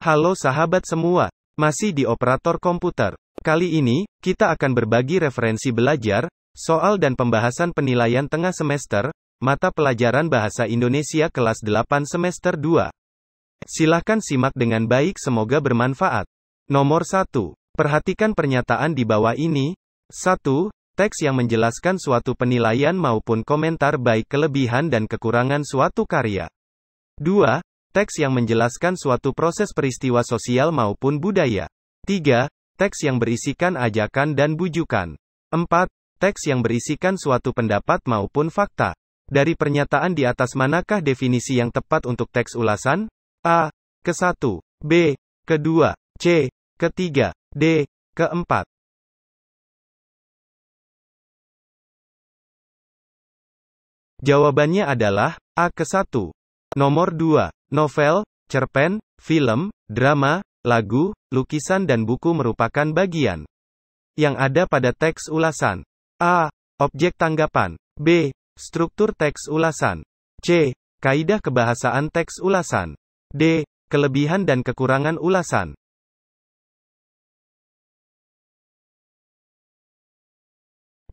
Halo sahabat semua, masih di operator komputer. Kali ini, kita akan berbagi referensi belajar, soal dan pembahasan penilaian tengah semester, mata pelajaran Bahasa Indonesia kelas 8 semester 2. Silahkan simak dengan baik, semoga bermanfaat. Nomor 1. Perhatikan pernyataan di bawah ini. 1. Teks yang menjelaskan suatu penilaian maupun komentar baik kelebihan dan kekurangan suatu karya. 2. Teks yang menjelaskan suatu proses peristiwa sosial maupun budaya. 3. Teks yang berisikan ajakan dan bujukan. 4. Teks yang berisikan suatu pendapat maupun fakta. Dari pernyataan di atas, manakah definisi yang tepat untuk teks ulasan? A. Ke-1, B. Ke-2, C. Ke-3, D. Ke-4. Jawabannya adalah A. Ke-1. Nomor 2. Novel, cerpen, film, drama, lagu, lukisan dan buku merupakan bagian yang ada pada teks ulasan. A. Objek tanggapan. B. Struktur teks ulasan. C. Kaidah kebahasaan teks ulasan. D. Kelebihan dan kekurangan ulasan.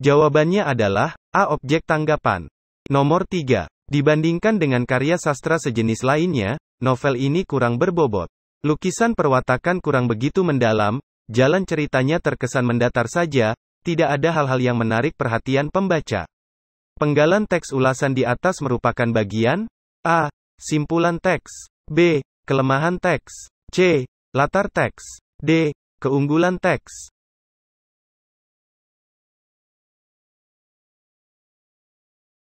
Jawabannya adalah A. Objek tanggapan. Nomor 3. Dibandingkan dengan karya sastra sejenis lainnya, novel ini kurang berbobot. Lukisan perwatakan kurang begitu mendalam, jalan ceritanya terkesan mendatar saja, tidak ada hal-hal yang menarik perhatian pembaca. Penggalan teks ulasan di atas merupakan bagian A. Simpulan teks. B. Kelemahan teks. C. Latar teks. D. Keunggulan teks.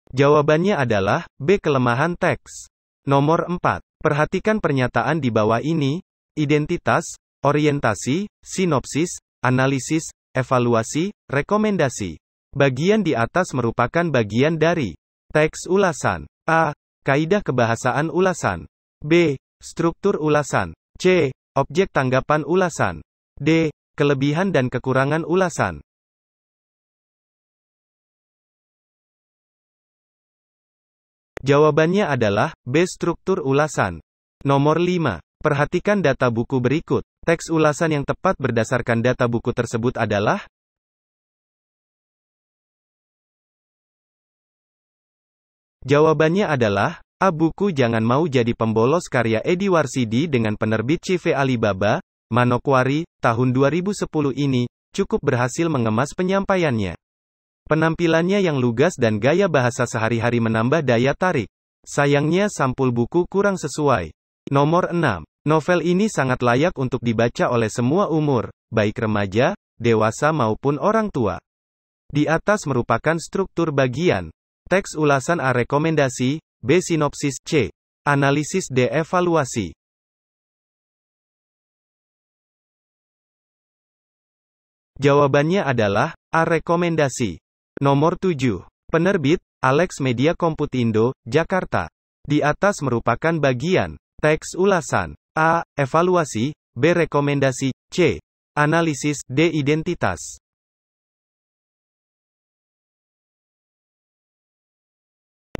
Jawabannya adalah B. Kelemahan teks. Nomor 4. Perhatikan pernyataan di bawah ini. Identitas, orientasi, sinopsis, analisis, evaluasi, rekomendasi. Bagian di atas merupakan bagian dari teks ulasan. A. Kaidah kebahasaan ulasan. B. Struktur ulasan. C. Objek tanggapan ulasan. D. Kelebihan dan kekurangan ulasan. Jawabannya adalah B. Struktur ulasan. Nomor 5. Perhatikan data buku berikut. Teks ulasan yang tepat berdasarkan data buku tersebut adalah Jawabannya adalah A. Buku Jangan Mau Jadi Pembolos karya Edi Warsidi dengan penerbit CV Alibaba, Manokwari, tahun 2010 ini, cukup berhasil mengemas penyampaiannya. Penampilannya yang lugas dan gaya bahasa sehari-hari menambah daya tarik. Sayangnya sampul buku kurang sesuai. Nomor 6. Novel ini sangat layak untuk dibaca oleh semua umur, baik remaja, dewasa maupun orang tua. Di atas merupakan struktur bagian. Teks ulasan. A. Rekomendasi. B. Sinopsis. C. Analisis. D. Evaluasi. Jawabannya adalah A. Rekomendasi. Nomor 7. Penerbit, Alex Media Komputindo, Jakarta. Di atas merupakan bagian teks ulasan. A. Evaluasi. B. Rekomendasi. C. Analisis. D. Identitas.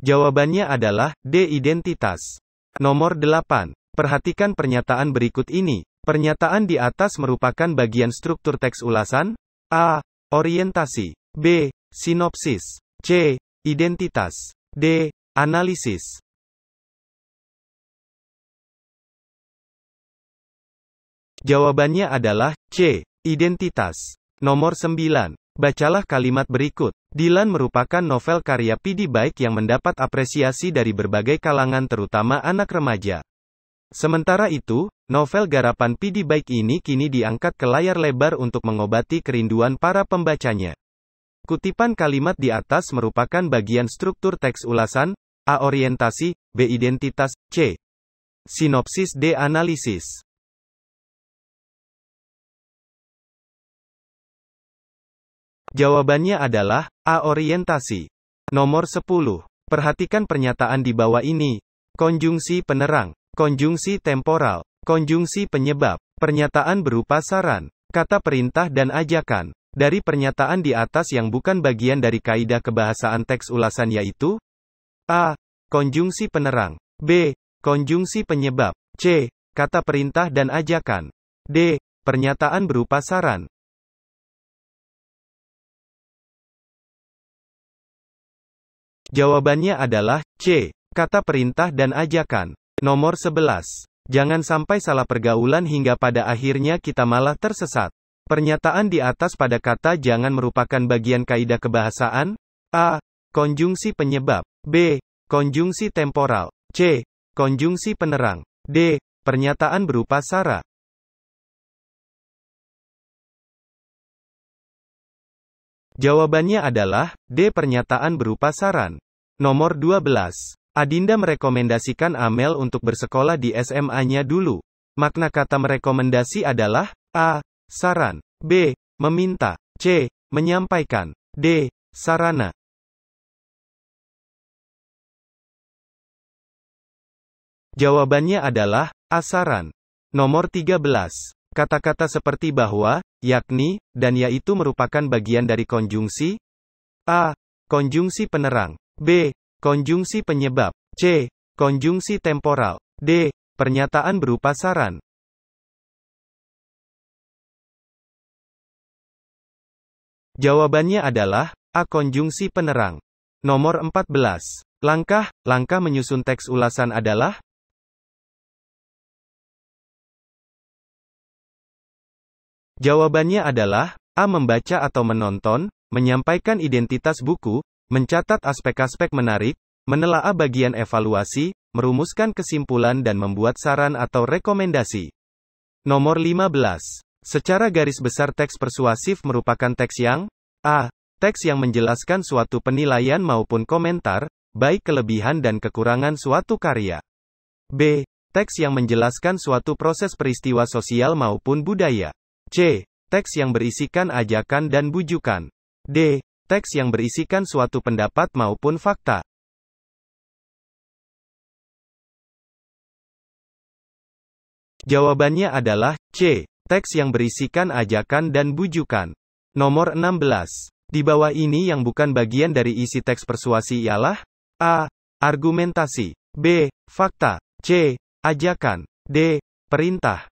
Jawabannya adalah D. Identitas. Nomor 8. Perhatikan pernyataan berikut ini. Pernyataan di atas merupakan bagian struktur teks ulasan. A. Orientasi. B. Sinopsis. C. Identitas. D. Analisis. Jawabannya adalah C. Identitas. Nomor 9. Bacalah kalimat berikut. Dilan merupakan novel karya Pidi Baik yang mendapat apresiasi dari berbagai kalangan terutama anak remaja. Sementara itu, novel garapan Pidi Baik ini kini diangkat ke layar lebar untuk mengobati kerinduan para pembacanya. Kutipan kalimat di atas merupakan bagian struktur teks ulasan. A. Orientasi. B. Identitas. C. Sinopsis. D. Analisis. Jawabannya adalah A. Orientasi. Nomor 10. Perhatikan pernyataan di bawah ini. Konjungsi penerang, konjungsi temporal, konjungsi penyebab. Pernyataan berupa saran, kata perintah dan ajakan. Dari pernyataan di atas yang bukan bagian dari kaidah kebahasaan teks ulasan yaitu A. Konjungsi penerang. B. Konjungsi penyebab. C. kata perintah dan ajakan. D. Pernyataan berupa saran. Jawabannya adalah C. Kata perintah dan ajakan. Nomor 11. Jangan sampai salah pergaulan hingga pada akhirnya kita malah tersesat. Pernyataan di atas pada kata jangan merupakan bagian kaidah kebahasaan. A. Konjungsi penyebab. B. Konjungsi temporal. C. Konjungsi penerang. D. Pernyataan berupa sara. Jawabannya adalah D. Pernyataan berupa saran. Nomor 12. Adinda merekomendasikan Amel untuk bersekolah di SMA-nya dulu. Makna kata merekomendasi adalah A. Saran. B. Meminta. C. Menyampaikan. D. Sarana. Jawabannya adalah A. Saran. Nomor 13. Kata-kata seperti bahwa, yakni, dan yaitu merupakan bagian dari konjungsi. A. Konjungsi penerang. B. Konjungsi penyebab. C. Konjungsi temporal. D. Pernyataan berupa saran. Jawabannya adalah A. Konjungsi penerang. Nomor 14. Langkah menyusun teks ulasan adalah. Jawabannya adalah A. Membaca atau menonton, menyampaikan identitas buku, mencatat aspek-aspek menarik, menelaah bagian evaluasi, merumuskan kesimpulan dan membuat saran atau rekomendasi. Nomor 15. Secara garis besar teks persuasif merupakan teks yang A. Teks yang menjelaskan suatu penilaian maupun komentar, baik kelebihan dan kekurangan suatu karya. B. Teks yang menjelaskan suatu proses peristiwa sosial maupun budaya. C. Teks yang berisikan ajakan dan bujukan. D. Teks yang berisikan suatu pendapat maupun fakta. Jawabannya adalah C. Teks yang berisikan ajakan dan bujukan. Nomor 16. Di bawah ini yang bukan bagian dari isi teks persuasi ialah A. Argumentasi. B. Fakta. C. Ajakan. D. Perintah.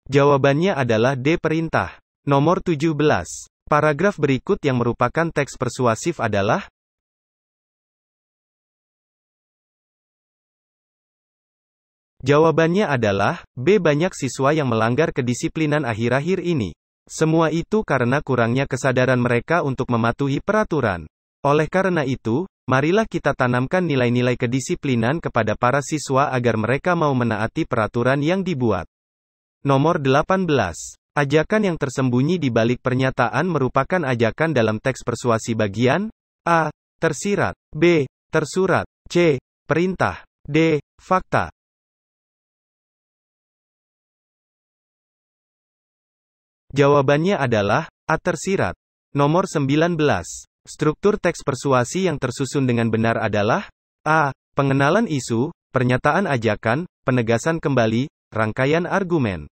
Jawabannya adalah D. Perintah. Nomor 17. Paragraf berikut yang merupakan teks persuasif adalah. Jawabannya adalah B. Banyak siswa yang melanggar kedisiplinan akhir-akhir ini. Semua itu karena kurangnya kesadaran mereka untuk mematuhi peraturan. Oleh karena itu, marilah kita tanamkan nilai-nilai kedisiplinan kepada para siswa agar mereka mau menaati peraturan yang dibuat. Nomor 18. Ajakan yang tersembunyi di balik pernyataan merupakan ajakan dalam teks persuasi bagian A. Tersirat. B. Tersurat. C. Perintah. D. Fakta. Jawabannya adalah A. Tersirat. Nomor 19. Struktur teks persuasi yang tersusun dengan benar adalah A. Pengenalan isu, pernyataan ajakan, penegasan kembali, rangkaian argumen.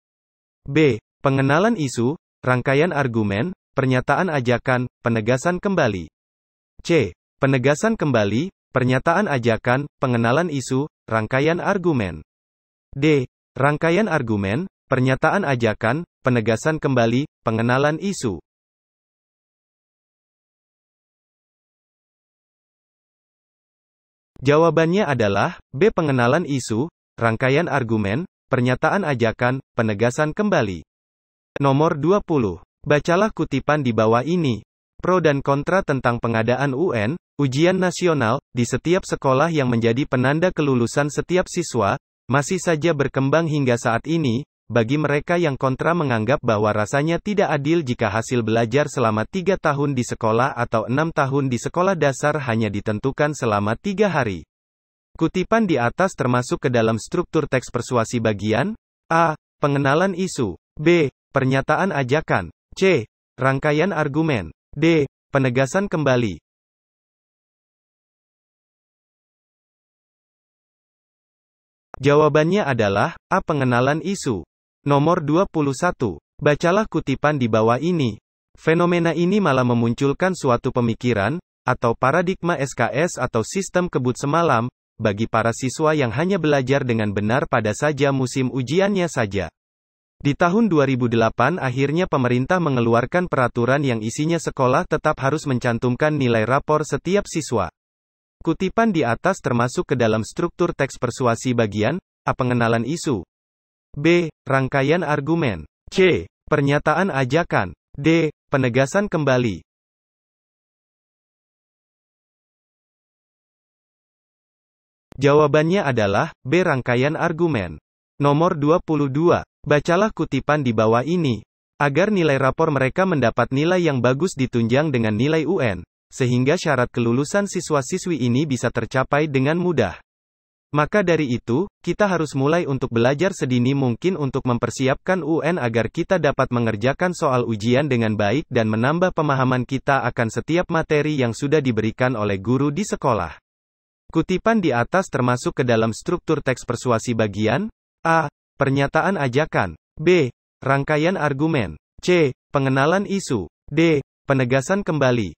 B. Pengenalan isu, rangkaian argumen, pernyataan ajakan, penegasan kembali. C. Penegasan kembali, pernyataan ajakan, pengenalan isu, rangkaian argumen. D. Rangkaian argumen, pernyataan ajakan, penegasan kembali, pengenalan isu. Jawabannya adalah B. Pengenalan isu, rangkaian argumen, pernyataan ajakan, penegasan kembali. Nomor 20. Bacalah kutipan di bawah ini. Pro dan kontra tentang pengadaan UN, ujian nasional, di setiap sekolah yang menjadi penanda kelulusan setiap siswa, masih saja berkembang hingga saat ini. Bagi mereka yang kontra menganggap bahwa rasanya tidak adil jika hasil belajar selama 3 tahun di sekolah atau 6 tahun di sekolah dasar hanya ditentukan selama 3 hari. Kutipan di atas termasuk ke dalam struktur teks persuasi bagian A. Pengenalan isu. B. Pernyataan ajakan. C. Rangkaian argumen. D. Penegasan kembali. Jawabannya adalah A. Pengenalan isu. Nomor 21. Bacalah kutipan di bawah ini. Fenomena ini malah memunculkan suatu pemikiran, atau paradigma SKS atau sistem kebut semalam, bagi para siswa yang hanya belajar dengan benar pada saja musim ujiannya saja. Di tahun 2008 akhirnya pemerintah mengeluarkan peraturan yang isinya sekolah tetap harus mencantumkan nilai rapor setiap siswa. Kutipan di atas termasuk ke dalam struktur teks persuasi bagian A. Pengenalan isu, B. Rangkaian argumen, C. Pernyataan ajakan, D. Penegasan kembali. Jawabannya adalah B. Rangkaian argumen. Nomor 22. Bacalah kutipan di bawah ini. Agar nilai rapor mereka mendapat nilai yang bagus ditunjang dengan nilai UN, sehingga syarat kelulusan siswa-siswi ini bisa tercapai dengan mudah. Maka dari itu, kita harus mulai untuk belajar sedini mungkin untuk mempersiapkan UN agar kita dapat mengerjakan soal ujian dengan baik dan menambah pemahaman kita akan setiap materi yang sudah diberikan oleh guru di sekolah. Kutipan di atas termasuk ke dalam struktur teks persuasi bagian A. Pernyataan ajakan, B. Rangkaian argumen, C. Pengenalan isu, D. Penegasan kembali.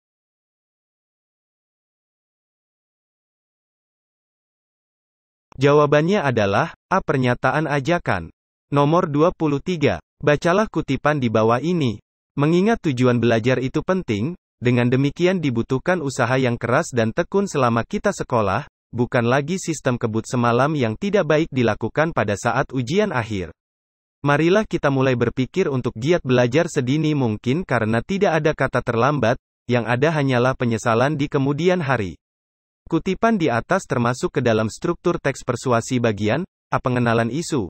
Jawabannya adalah A. Pernyataan ajakan. Nomor 23. Bacalah kutipan di bawah ini. Mengingat tujuan belajar itu penting, dengan demikian dibutuhkan usaha yang keras dan tekun selama kita sekolah, bukan lagi sistem kebut semalam yang tidak baik dilakukan pada saat ujian akhir. Marilah kita mulai berpikir untuk giat belajar sedini mungkin karena tidak ada kata terlambat, yang ada hanyalah penyesalan di kemudian hari. Kutipan di atas termasuk ke dalam struktur teks persuasi bagian A. Pengenalan isu,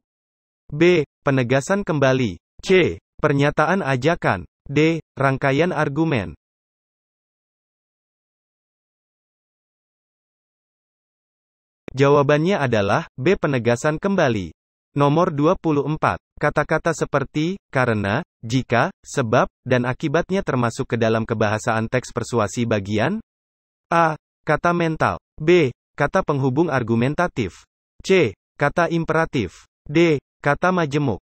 B. Penegasan kembali, C. Pernyataan ajakan, D. Rangkaian argumen. Jawabannya adalah B. Penegasan kembali. Nomor 24. Kata-kata seperti karena, jika, sebab, dan akibatnya termasuk ke dalam kebahasaan teks persuasi bagian A. Kata mental, B. Kata penghubung argumentatif, C. Kata imperatif, D. Kata majemuk.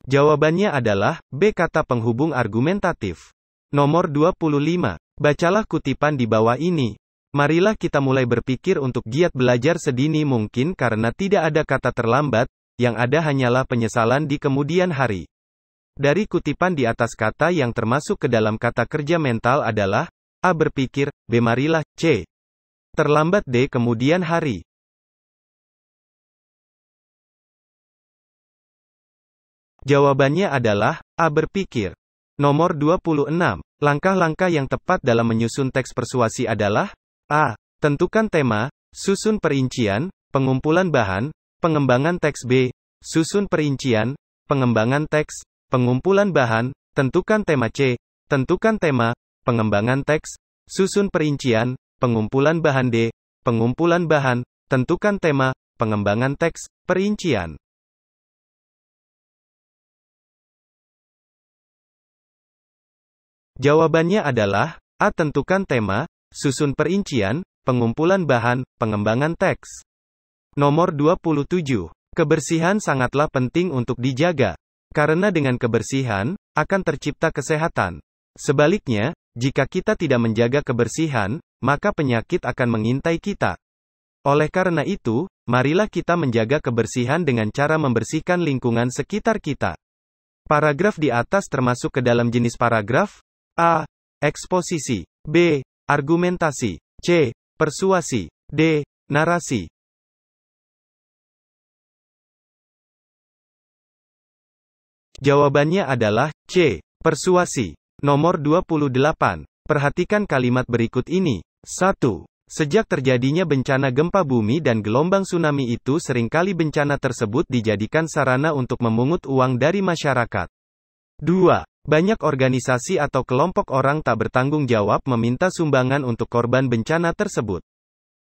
Jawabannya adalah B. Kata penghubung argumentatif. Nomor 25. Bacalah kutipan di bawah ini. Marilah kita mulai berpikir untuk giat belajar sedini mungkin karena tidak ada kata terlambat, yang ada hanyalah penyesalan di kemudian hari. Dari kutipan di atas kata yang termasuk ke dalam kata kerja mental adalah A. Berpikir, B. Marilah, C. Terlambat, D. Kemudian hari. Jawabannya adalah A. Berpikir. Nomor 26. Langkah-langkah yang tepat dalam menyusun teks persuasi adalah A. Tentukan tema, susun perincian, pengumpulan bahan, pengembangan teks, B. Susun perincian, pengembangan teks, pengumpulan bahan, tentukan tema, C. Tentukan tema, pengembangan teks, susun perincian, pengumpulan bahan, D. Pengumpulan bahan, tentukan tema, pengembangan teks, perincian. Jawabannya adalah A. Tentukan tema, susun perincian, pengumpulan bahan, pengembangan teks. Nomor 27. Kebersihan sangatlah penting untuk dijaga. Karena dengan kebersihan, akan tercipta kesehatan. Sebaliknya, jika kita tidak menjaga kebersihan, maka penyakit akan mengintai kita. Oleh karena itu, marilah kita menjaga kebersihan dengan cara membersihkan lingkungan sekitar kita. Paragraf di atas termasuk ke dalam jenis paragraf A. Eksposisi, B. Argumentasi, C. Persuasi, D. Narasi. Jawabannya adalah C. Persuasi. Nomor 28. Perhatikan kalimat berikut ini. 1. Sejak terjadinya bencana gempa bumi dan gelombang tsunami itu seringkali bencana tersebut dijadikan sarana untuk memungut uang dari masyarakat. 2. Banyak organisasi atau kelompok orang tak bertanggung jawab meminta sumbangan untuk korban bencana tersebut.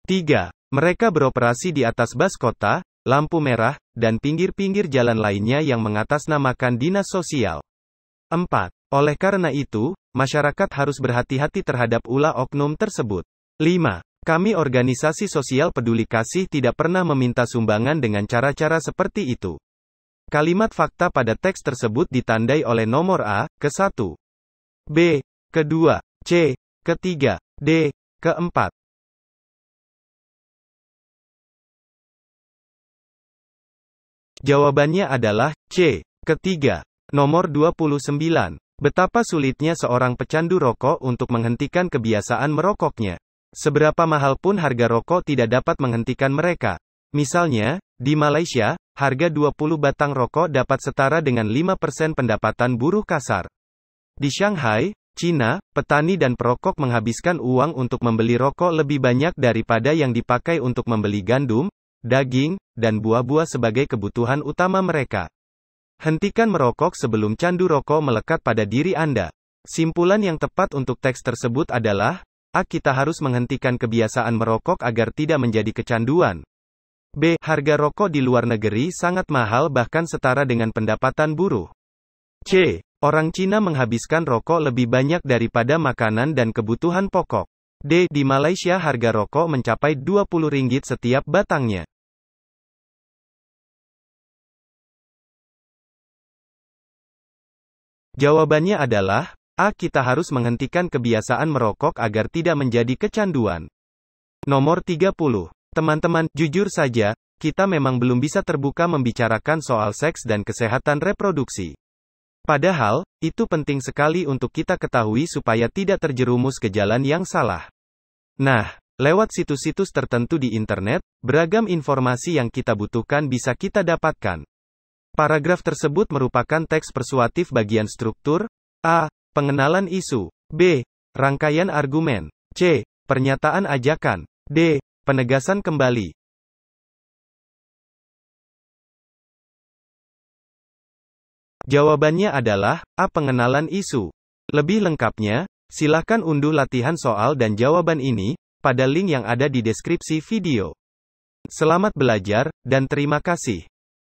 3. Mereka beroperasi di atas bas kota, lampu merah, dan pinggir-pinggir jalan lainnya yang mengatasnamakan dinas sosial. 4. Oleh karena itu, masyarakat harus berhati-hati terhadap ulah oknum tersebut. 5. Kami organisasi sosial peduli kasih tidak pernah meminta sumbangan dengan cara-cara seperti itu. Kalimat fakta pada teks tersebut ditandai oleh nomor A, ke-1, B, ke-2, C, ke-3, D, ke-4. Jawabannya adalah C, ke-3. Nomor 29. Betapa sulitnya seorang pecandu rokok untuk menghentikan kebiasaan merokoknya. Seberapa mahal pun harga rokok tidak dapat menghentikan mereka. Misalnya, di Malaysia, harga 20 batang rokok dapat setara dengan 5% pendapatan buruh kasar. Di Shanghai, Cina, petani dan perokok menghabiskan uang untuk membeli rokok lebih banyak daripada yang dipakai untuk membeli gandum, daging, dan buah-buah sebagai kebutuhan utama mereka. Hentikan merokok sebelum candu rokok melekat pada diri Anda. Simpulan yang tepat untuk teks tersebut adalah, A. Kita harus menghentikan kebiasaan merokok agar tidak menjadi kecanduan. B. Harga rokok di luar negeri sangat mahal bahkan setara dengan pendapatan buruh. C. Orang Cina menghabiskan rokok lebih banyak daripada makanan dan kebutuhan pokok. D. Di Malaysia harga rokok mencapai Rp20 setiap batangnya. Jawabannya adalah, A. Kita harus menghentikan kebiasaan merokok agar tidak menjadi kecanduan. Nomor 30. Teman-teman, jujur saja, kita memang belum bisa terbuka membicarakan soal seks dan kesehatan reproduksi. Padahal, itu penting sekali untuk kita ketahui supaya tidak terjerumus ke jalan yang salah. Nah, lewat situs-situs tertentu di internet, beragam informasi yang kita butuhkan bisa kita dapatkan. Paragraf tersebut merupakan teks persuatif bagian struktur, A. Pengenalan isu, B. Rangkaian argumen, C. Pernyataan ajakan, D. Penegasan kembali. Jawabannya adalah, A. Pengenalan isu. Lebih lengkapnya, silakan unduh latihan soal dan jawaban ini, pada link yang ada di deskripsi video. Selamat belajar, dan terima kasih.